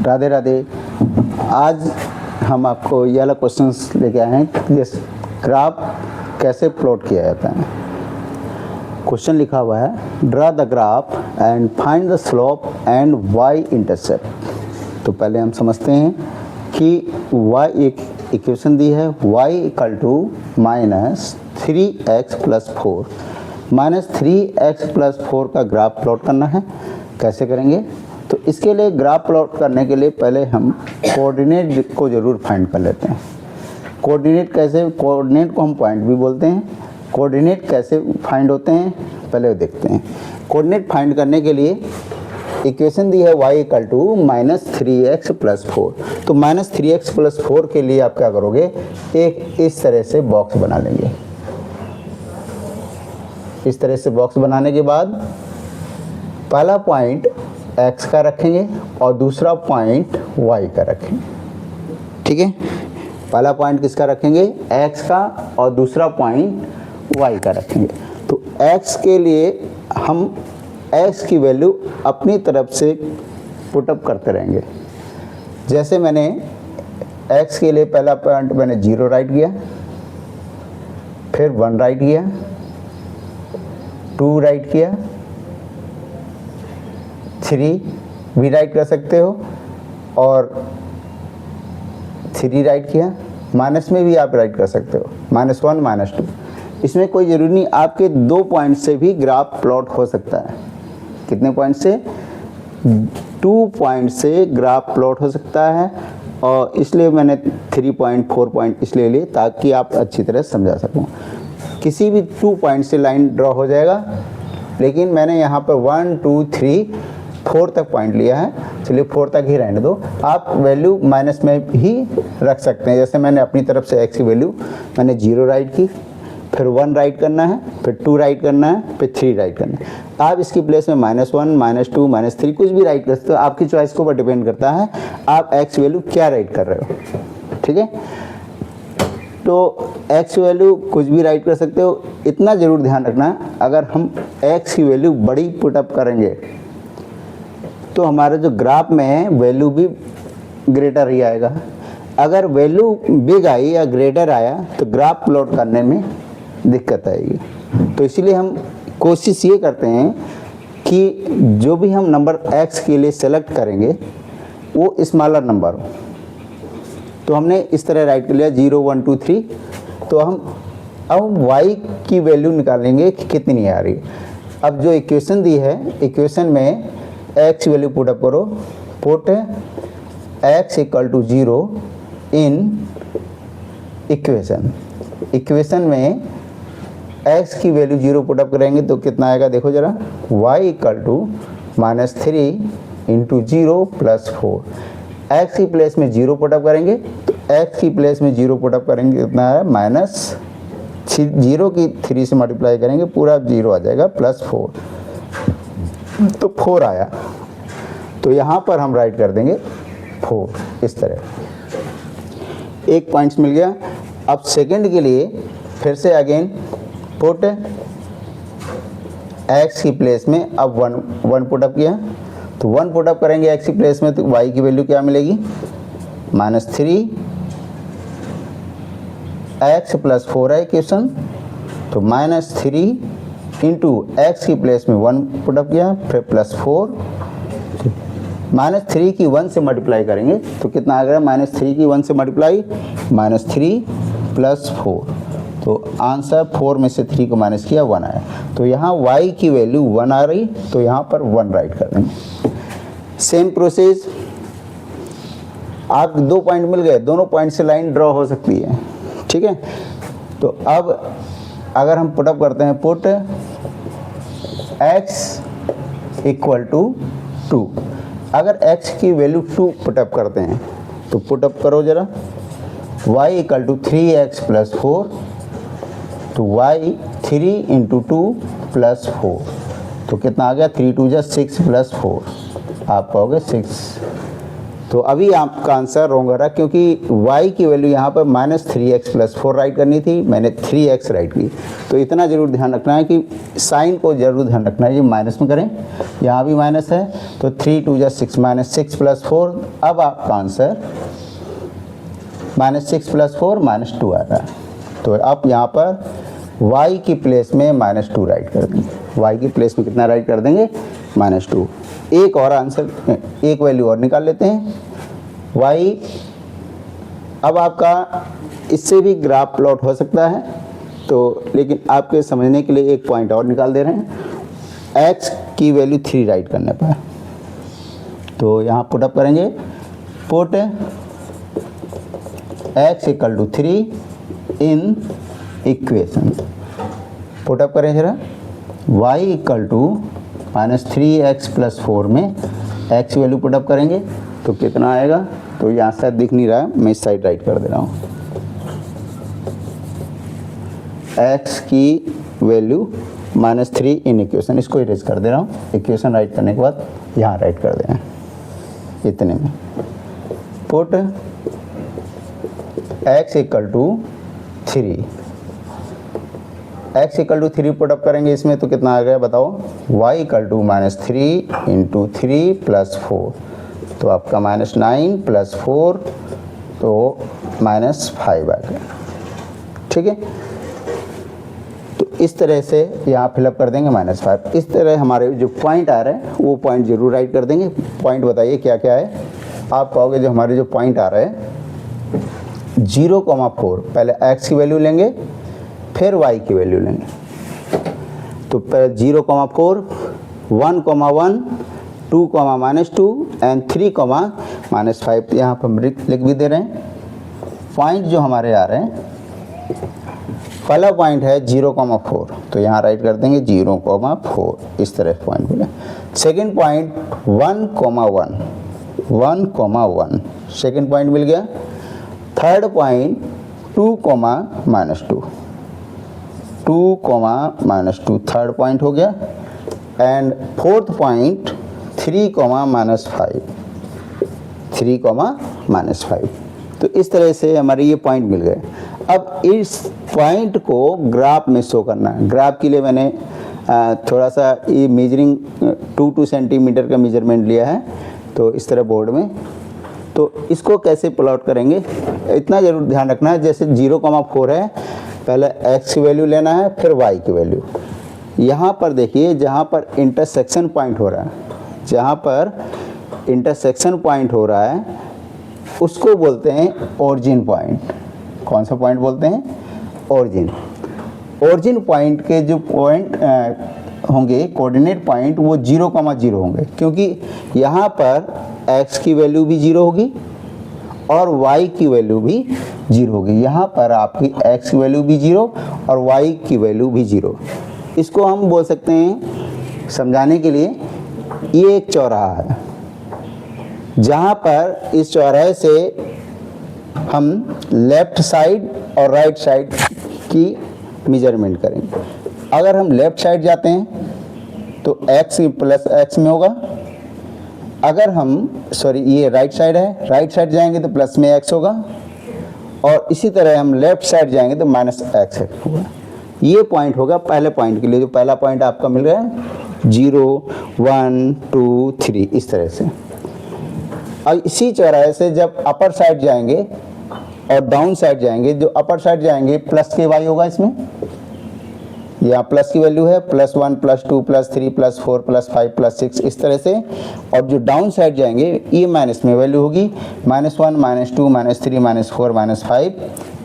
राधे राधे। आज हम आपको ये वाला क्वेश्चंस लेके आए हैं कि ग्राफ कैसे प्लॉट किया जाता है। क्वेश्चन लिखा हुआ है draw the graph and find the slope and Y intercept. तो पहले हम समझते हैं कि y एक इक्वेशन दी है y equal to -3x + 4। -3x + 4 का ग्राफ प्लॉट करना है। कैसे करेंगे? तो इसके लिए ग्राफ प्लॉट करने के लिए पहले हम कोऑर्डिनेट को ज़रूर फाइंड कर लेते हैं। कोऑर्डिनेट कैसे? कोऑर्डिनेट को हम पॉइंट भी बोलते हैं। कोऑर्डिनेट कैसे फाइंड होते हैं पहले वो देखते हैं। कोऑर्डिनेट फाइंड करने के लिए इक्वेशन दी है y इक्वल टू -3x + 4। तो -3x + 4 के लिए आप क्या करोगे, एक इस तरह से बॉक्स बना लेंगे। इस तरह से बॉक्स बनाने के बाद पहला पॉइंट x का रखेंगे और दूसरा पॉइंट y का रखेंगे। ठीक है, पहला पॉइंट किसका रखेंगे? x का और दूसरा पॉइंट y का रखेंगे। तो x के लिए हम x की वैल्यू अपनी तरफ से पुटअप करते रहेंगे। जैसे मैंने x के लिए पहला पॉइंट मैंने 0 राइट किया, फिर 1 राइट किया, 2 राइट किया, 3 भी राइट कर सकते हो और 3 राइट किया। माइनस में भी आप राइट कर सकते हो, -1 -2। इसमें कोई ज़रूरी नहीं, आपके 2 पॉइंट से भी ग्राफ प्लॉट हो सकता है। कितने पॉइंट से? 2 पॉइंट से ग्राफ प्लॉट हो सकता है। और इसलिए मैंने 3 पॉइंट 4 पॉइंट इसलिए लिए ताकि आप अच्छी तरह समझा सकूं। किसी भी 2 पॉइंट से लाइन ड्रॉ हो जाएगा, लेकिन मैंने यहाँ पर 1 2 3 4 तक पॉइंट लिया है, चलिए 4 तक ही रहने दो। आप वैल्यू माइनस में भी रख सकते हैं। जैसे मैंने अपनी तरफ से x की वैल्यू मैंने 0 राइट की, फिर 1 राइट करना है, फिर 2 राइट करना है, फिर 3 राइट करना है। आप इसकी प्लेस में -1 -2 -3 कुछ भी राइट कर सकते हो, आपकी चॉइस के ऊपर डिपेंड करता है आप x वैल्यू क्या राइट कर रहे हो। ठीक है, तो x वैल्यू कुछ भी राइट कर सकते हो। इतना ज़रूर ध्यान रखना, अगर हम x की वैल्यू बड़ी पुटअप करेंगे तो हमारे जो ग्राफ में है वैल्यू भी ग्रेटर ही आएगा। अगर वैल्यू बिग आई या ग्रेटर आया तो ग्राफ प्लॉट करने में दिक्कत आएगी। तो इसीलिए हम कोशिश ये करते हैं कि जो भी हम नंबर x के लिए सेलेक्ट करेंगे वो स्मॉलर नंबर हो। तो हमने इस तरह राइट कर लिया 0 1 2 3। तो हम y की वैल्यू निकालेंगे कि कितनी आ रही है। अब जो इक्वेशन दी है, इक्वेशन में x वैल्यू पुटअप करो। Put x equal to 0 in equation. Equation में x की वैल्यू 0 पुटअप करेंगे तो कितना आएगा देखो जरा, y equal to -3 into 0 + 4। x की प्लेस में 0 पुटअप करेंगे तो x की प्लेस में 0 पुटअप करेंगे कितना है, -0 की 3 से मल्टीप्लाई करेंगे पूरा 0 आ जाएगा, +4 तो 4 आया। तो यहाँ पर हम राइट कर देंगे 4 इस तरह। एक पॉइंट्स मिल गया। अब सेकंड के लिए फिर से अगेन पुट x की प्लेस में अब 1 पुटअप किया। तो 1 पुटअप करेंगे x की प्लेस में तो y की वैल्यू क्या मिलेगी, -3 x + 4 है इक्वेशन। तो -3 इंटू x की प्लेस में 1 पुटअप किया, फिर +4। -3 की 1 से मल्टीप्लाई करेंगे तो कितना आ गया, -3 की 1 से मल्टीप्लाई -3 + 4। तो आंसर 4 में से 3 को माइनस किया 1 आया। तो यहाँ y की वैल्यू 1 आ रही, तो यहाँ पर 1 राइट कर देंगे। सेम प्रोसेस, आप 2 पॉइंट मिल गए, दोनों पॉइंट से लाइन ड्रॉ हो सकती है। ठीक है, तो अब अगर हम पुटअप करते हैं, पुट x इक्वल टू 2। अगर x की वैल्यू 2 पुटअप करते हैं तो पुटअप करो जरा, y इक्वल टू 3x + 4। तो y 3 इंटू 2 + 4 तो कितना आ गया, 3 2 = 6 + 4। आप कहोगे 6 तो अभी आपका आंसर रॉन्ग हो रहा है, क्योंकि y की वैल्यू यहाँ पर -3x+4 राइट करनी थी, मैंने 3x राइट की। तो इतना ज़रूर ध्यान रखना है कि साइन को ज़रूर ध्यान रखना है, ये माइनस में करें, यहाँ भी माइनस है, तो 3 2 6 -6+4। अब आपका आंसर -6+4 -2 आ रहा है। तो आप यहाँ पर y की प्लेस में -2 राइट कर देंगे। y की प्लेस में कितना राइट कर देंगे? -2। एक और आंसर, एक वैल्यू और निकाल लेते हैं y। अब आपका इससे भी ग्राफ प्लॉट हो सकता है, तो लेकिन आपके समझने के लिए एक पॉइंट और निकाल दे रहे हैं। x की वैल्यू 3 राइट करने पर, तो यहाँ पुटअप करेंगे, put x = 3 in equation. Put up करें जरा, y = -3x+4 में x वैल्यू पुटअप करेंगे तो कितना आएगा? तो यहाँ शायद दिख नहीं रहा है, मैं इस साइड राइट कर दे रहा हूँ। x की वैल्यू -3 इन इक्वेशन, इसको इरेज कर दे रहा हूँ। इक्वेशन राइट करने के बाद यहाँ राइट कर दे रहे हैं इतने में। पुट x = 3, x = 3 पुटअप करेंगे इसमें तो कितना आ गया बताओ? y = -3 × 3 + 4, तो आपका -9 + 4 तो -5 आ गया। ठीक है, तो इस तरह से यहाँ फिलअप कर देंगे -5। इस तरह हमारे जो पॉइंट आ रहे हैं वो पॉइंट जरूर राइट कर देंगे। पॉइंट बताइए क्या क्या है? आप कहोगे जो हमारे जो पॉइंट आ रहे हैं 0,4, पहले x की वैल्यू लेंगे फिर y की वैल्यू लेंगे। तो पहले 0,4, 1,1, 2,-2 एंड 3,-5 यहाँ पर हम लिख भी दे रहे हैं। पॉइंट जो हमारे आ रहे हैं, पहला पॉइंट है 0,4, तो यहाँ राइट कर देंगे 0,4, इस तरह पॉइंट बोले। सेकेंड पॉइंट 1,1, 1,1 सेकेंड पॉइंट मिल गया। थर्ड पॉइंट 2,-2, 2,-2 थर्ड पॉइंट हो गया। And fourth point 3,-5, 3,-5। तो इस तरह से हमारे ये पॉइंट मिल गए। अब इस पॉइंट को ग्राफ में शो करना है। ग्राफ के लिए मैंने थोड़ा सा ये मेजरिंग 2 सेंटीमीटर का मेजरमेंट लिया है, तो इस तरह बोर्ड में। तो इसको कैसे प्लॉट करेंगे इतना ज़रूर ध्यान रखना है। जैसे 0,4 है, पहले x की वैल्यू लेना है फिर y की वैल्यू। यहाँ पर देखिए जहाँ पर इंटरसेक्शन पॉइंट हो रहा है, जहाँ पर इंटरसेक्शन पॉइंट हो रहा है उसको बोलते हैं ओरिजिन पॉइंट। कौन सा पॉइंट बोलते हैं? ओरिजिन। ओरिजिन पॉइंट के जो पॉइंट होंगे कोऑर्डिनेट पॉइंट वो 0,0 होंगे, क्योंकि यहाँ पर x की वैल्यू भी 0 होगी और y की वैल्यू भी 0 होगी। यहाँ पर आपकी x की वैल्यू भी 0 और y की वैल्यू भी 0। इसको हम बोल सकते हैं समझाने के लिए, ये एक चौराहा है जहाँ पर इस चौराहे से हम लेफ़्ट साइड और राइट साइड की मेजरमेंट करेंगे। अगर हम लेफ़्ट साइड जाते हैं तो x + x में होगा। अगर हम ये राइट साइड है, राइट साइड जाएंगे तो प्लस में x होगा, और इसी तरह हम लेफ़्ट साइड जाएंगे तो -x होगा। ये पॉइंट होगा पहले पॉइंट के लिए। जो पहला पॉइंट आपका मिल रहा है 0, 1, 2, 3 इस तरह से। और इसी चौराहे से जब अपर साइड जाएंगे और डाउन साइड जाएंगे, जो अपर साइड जाएंगे प्लस के y होगा इसमें, यहाँ प्लस की वैल्यू है +1, +2, +3, +4, +5, +6 इस तरह से। और जो डाउन साइड जाएंगे ये माइनस में वैल्यू होगी -1, -2, -3, -4, -5,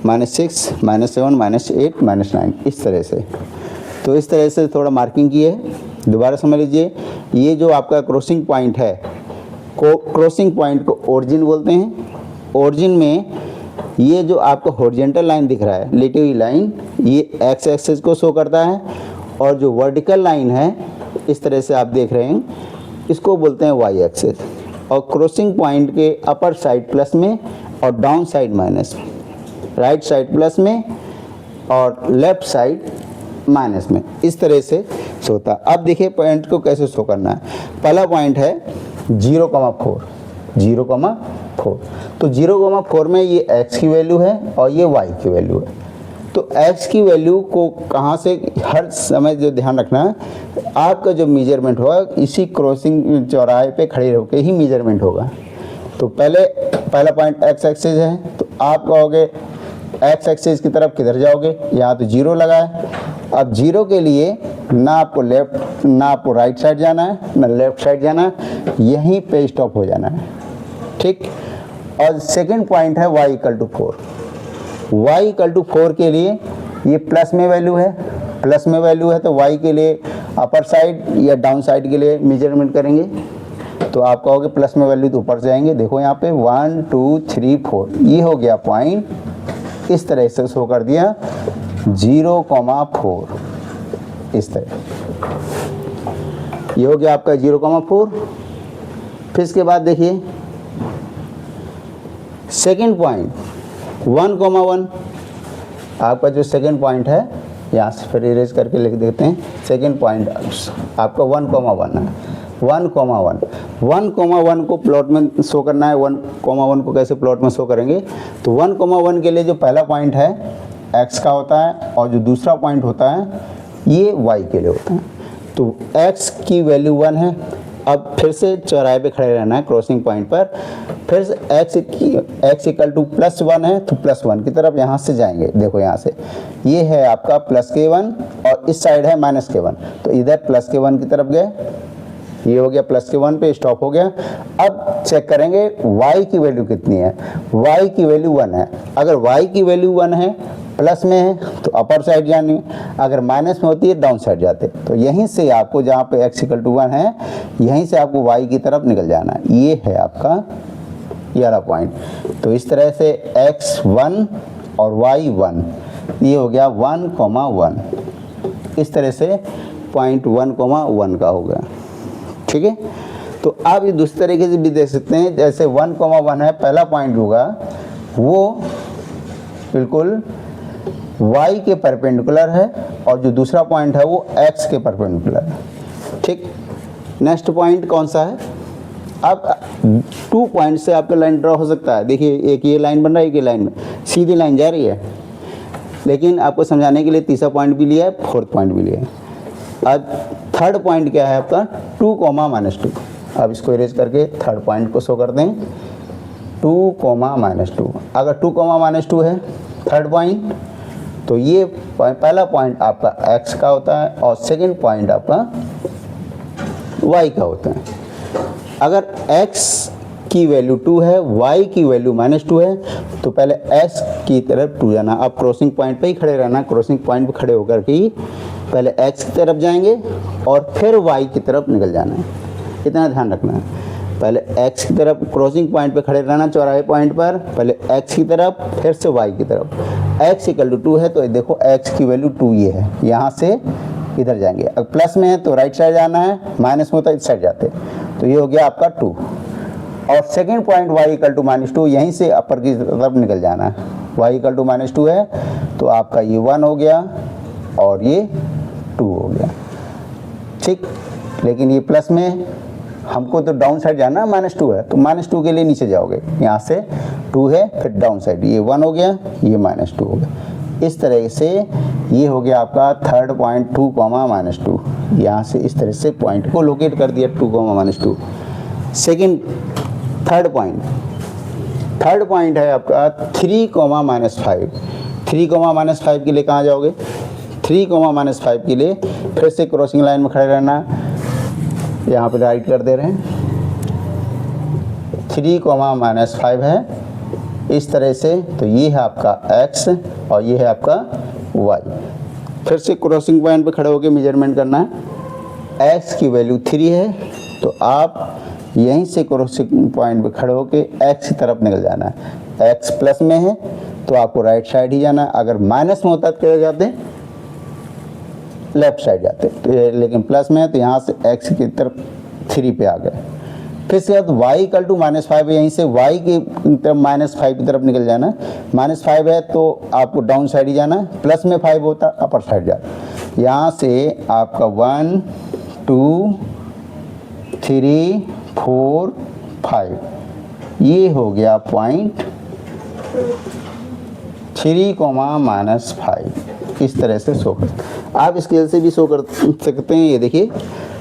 -6, -7, -8, -9 इस तरह से। तो इस तरह से थोड़ा मार्किंग की है, दोबारा समझ लीजिए। ये जो आपका क्रॉसिंग पॉइंट है, क्रॉसिंग पॉइंट को ओरिजिन बोलते हैं। ओरिजिन में ये जो आपका हॉरिजॉन्टल लाइन दिख रहा है, लेटी हुई लाइन, ये एक्स एक्सिस को शो करता है, और जो वर्टिकल लाइन है इस तरह से आप देख रहे हैं, इसको बोलते हैं वाई एक्सिस। और क्रॉसिंग पॉइंट के अपर साइड प्लस में और डाउन साइड माइनस में, राइट साइड प्लस में और लेफ्ट साइड माइनस में, इस तरह से होता है। अब देखिए पॉइंट को कैसे शो करना है। पहला पॉइंट है 0,4, 0,4। तो 0,4 में ये x की वैल्यू है और ये y की वैल्यू है। तो x की वैल्यू को कहाँ से, हर समय जो ध्यान रखना है, आपका जो मेजरमेंट होगा इसी क्रॉसिंग चौराहे पे खड़े होकर ही मेजरमेंट होगा। तो पहला पॉइंट x एक्सिस है, तो आप कहोगे x एक्सिस की तरफ किधर जाओगे, यहाँ तो 0 लगा है। अब 0 के लिए ना आपको राइट साइड जाना है ना लेफ्ट साइड जाना है, यहीं पे स्टॉप हो जाना है, ठीक। और सेकंड पॉइंट है y equal to 4। y equal to 4 के लिए ये प्लस में वैल्यू है, तो y के लिए अपर साइड या डाउन साइड के लिए मेजरमेंट करेंगे। तो आप कहोगे प्लस में वैल्यू तो ऊपर से आएंगे, देखो यहाँ पे 1 2 3 4, ये हो गया पॉइंट, इस तरह से शो कर दिया 0,4, इस तरह ये हो गया आपका 0,4। फिर इसके बाद देखिए सेकंड पॉइंट 1,1, आपका जो सेकंड पॉइंट है, यहाँ से फिर इरेज करके लिख देते हैं। सेकंड पॉइंट आपका 1,1 है। 1,1 को प्लॉट में शो करना है। 1,1 को कैसे प्लॉट में शो करेंगे, तो 1,1 के लिए जो पहला पॉइंट है x का होता है और जो दूसरा पॉइंट होता है ये y के लिए होता है। तो x की वैल्यू 1 है। अब फिर से चौराहे पे खड़े रहना है क्रॉसिंग पॉइंट पर, फिर से x इक्वल टू +1 है, तो +1 की तरफ यहाँ से जाएंगे। देखो यहाँ से ये है आपका +k1 और इस साइड है -k1, तो इधर +k1 की तरफ गए, ये हो गया +k1 पे स्टॉप हो गया। अब चेक करेंगे y की वैल्यू कितनी है, y की वैल्यू 1 है। अगर y की वैल्यू 1 है, प्लस में है तो अपर साइड जानी, अगर माइनस में होती है डाउन साइड जाते। तो यहीं से आपको जहाँ पे x इक्वल टू 1 है, यहीं से आपको y की तरफ निकल जाना है। ये है आपका ये वाला पॉइंट। तो इस तरह से x1 और y1, ये हो गया 1,1, इस तरह से पॉइंट 1,1 का होगा, ठीक है। तो आप ये दूसरे तरीके से भी देख सकते हैं, जैसे 1,1 है, पहला पॉइंट होगा वो बिल्कुल y के परपेंडिकुलर है और जो दूसरा पॉइंट है वो x के परपेंडिकुलर है, ठीक। नेक्स्ट पॉइंट कौन सा है, अब 2 पॉइंट से आपका लाइन ड्रॉ हो सकता है। देखिए एक ये लाइन बन रहा है, एक ये लाइन में सीधी लाइन जा रही है, लेकिन आपको समझाने के लिए तीसरा पॉइंट भी लिया है, फोर्थ पॉइंट भी लिया है। अब थर्ड पॉइंट क्या है आपका 2,-2। अब इसको इरेज करके थर्ड पॉइंट को शो कर दें 2,-2। अगर 2,-2 है थर्ड पॉइंट, तो ये पहला पॉइंट आपका x का होता है और सेकंड पॉइंट आपका y का होता है। अगर x की वैल्यू 2 है, y की वैल्यू -2 है, तो पहले x की तरफ 2 जाना। अब क्रॉसिंग पॉइंट पे ही खड़े रहना, क्रॉसिंग पॉइंट पे खड़े होकर के ही पहले x की तरफ जाएंगे और फिर y की तरफ निकल जाना है, इतना ध्यान रखना है। पहले x की तरफ क्रॉसिंग पॉइंट पे खड़े रहना, चौराहे पॉइंट पर पहले x की तरफ फिर से y की तरफ। x इक्वल टू 2 है, तो देखो x की वैल्यू 2 ये है, यहाँ से इधर जाएंगे। अगर प्लस में है तो राइट साइड जाना है, माइनस में होता है इस साइड जाते। तो ये हो गया आपका 2। और second point y equal to -2, यहीं से अपर की तरफ निकल जाना है। y इक्वल टू -2 है, तो आपका ये 1 हो गया और ये 2 हो गया, ठीक। लेकिन ये प्लस में, हमको तो डाउन साइड जाना है, -2 है, तो -2 के लिए नीचे जाओगे, यहाँ से 2 है फिर डाउन साइड, ये 1 हो गया, ये -2 हो गया। इस तरह से ये हो गया आपका थर्ड पॉइंट 2,-2। यहाँ से इस तरह से पॉइंट को लोकेट कर दिया 2,-2। सेकंड थर्ड पॉइंट है आपका 3,-5। 3,-5 के लिए कहाँ जाओगे, 3,-5 के लिए फिर से क्रॉसिंग लाइन में खड़े रहना, यहाँ पे राइट कर दे रहे हैं। 3,-5 है इस तरह से, तो ये है आपका x और ये है आपका y। फिर से क्रॉसिंग पॉइंट पे खड़े होकर मेजरमेंट करना है। x की वैल्यू 3 है, तो आप यहीं से क्रॉसिंग पॉइंट पे खड़े होकर x की तरफ निकल जाना है। x प्लस में है तो आपको राइट साइड ही जाना है, अगर माइनस में होता तो क्या जाते, लेफ्ट साइड जाते। तो लेकिन प्लस में है तो यहाँ से x की तरफ 3 पे आ गए। फिर इसके बाद y इक्वल टू -5, यहीं से y की तरफ -5 की तरफ निकल जाना। -5 है तो आपको डाउन साइड ही जाना, प्लस में 5 होता अपर साइड जाना। यहाँ से आपका 1 2 3 4 5 ये हो गया पॉइंट 3, -5। इस तरह से शो कर, आप स्केल से भी शो कर सकते हैं। ये देखिए,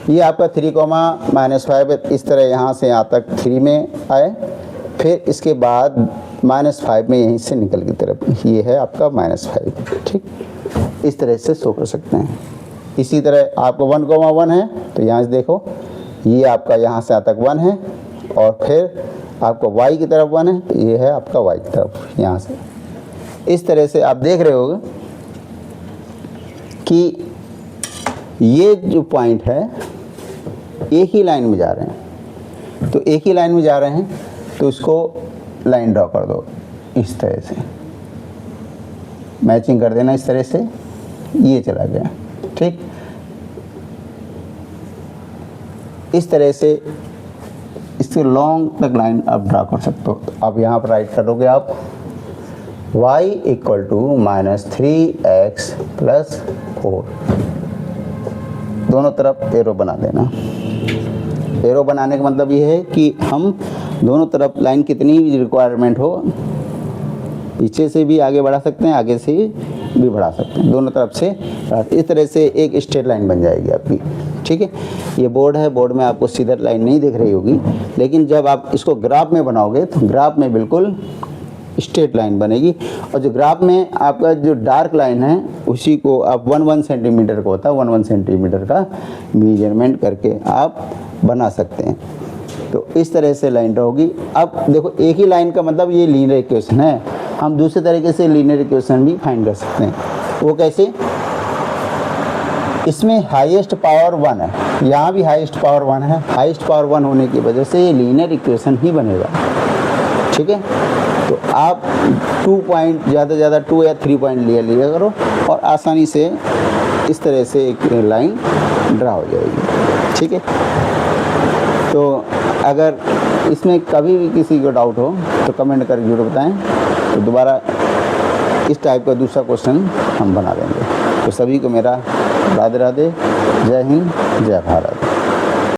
ये आपका 3, -5 इस तरह यहाँ से यहाँ तक 3 में आए, फिर इसके बाद -5 में यहीं से निकल की तरफ, ये है आपका -5। ठीक, इस तरह से शो कर सकते हैं। इसी तरह आपको 1, 1 है तो यहाँ से देखो, ये आपका यहाँ से यहाँ तक 1 है, और फिर आपको y की तरफ 1 है तो ये है आपका y की तरफ यहाँ से। इस तरह से आप देख रहे होगे कि ये जो पॉइंट है एक ही लाइन में जा रहे हैं, तो एक ही लाइन में जा रहे हैं तो इसको लाइन ड्रॉ कर दो इस तरह से, मैचिंग कर देना इस तरह से, ये चला गया। ठीक, इस तरह से इससे लॉन्ग तक लाइन आप ड्रा कर सकते हो। तो आप यहाँ पर राइट करोगे आप y = -3x + 4, दोनों तरफ एरो बना देना। एरो बनाने का मतलब ये है कि हम दोनों तरफ लाइन कितनी भी रिक्वायरमेंट हो, पीछे से भी आगे बढ़ा सकते हैं, आगे से भी बढ़ा सकते हैं, दोनों तरफ से। इस तरह से एक स्ट्रेट लाइन बन जाएगी आपकी। ठीक है, ये बोर्ड है, बोर्ड में आपको सीधा लाइन नहीं दिख रही होगी, लेकिन जब आप इसको ग्राफ में बनाओगे तो ग्राफ में बिल्कुल स्ट्रेट लाइन बनेगी। और जो ग्राफ में आपका जो डार्क लाइन है उसी को आप 1 सेंटीमीटर का होता है, 1 सेंटीमीटर का मेजरमेंट करके आप बना सकते हैं। तो इस तरह से लाइन ड्रा होगी। अब देखो, एक ही लाइन का मतलब ये लीनियर इक्वेशन है। हम दूसरे तरीके से लीनियर इक्वेशन भी फाइंड कर सकते हैं। वो कैसे? इसमें हाईएस्ट पावर 1 है, यहाँ भी हाईएस्ट पावर 1 है। हाईएस्ट पावर 1 होने की वजह से ये लीनियर इक्वेशन ही बनेगा। ठीक है, तो आप 2 पॉइंट, ज़्यादा से ज़्यादा 2 या 3 पॉइंट लिया करो और आसानी से इस तरह से एक लाइन ड्रा हो जाएगी। ठीक है, तो अगर इसमें कभी भी किसी को डाउट हो तो कमेंट करके जरूर बताएं, तो दोबारा इस टाइप का दूसरा क्वेश्चन हम बना देंगे। तो सभी को मेरा राधे राधे, जय हिंद, जय भारत।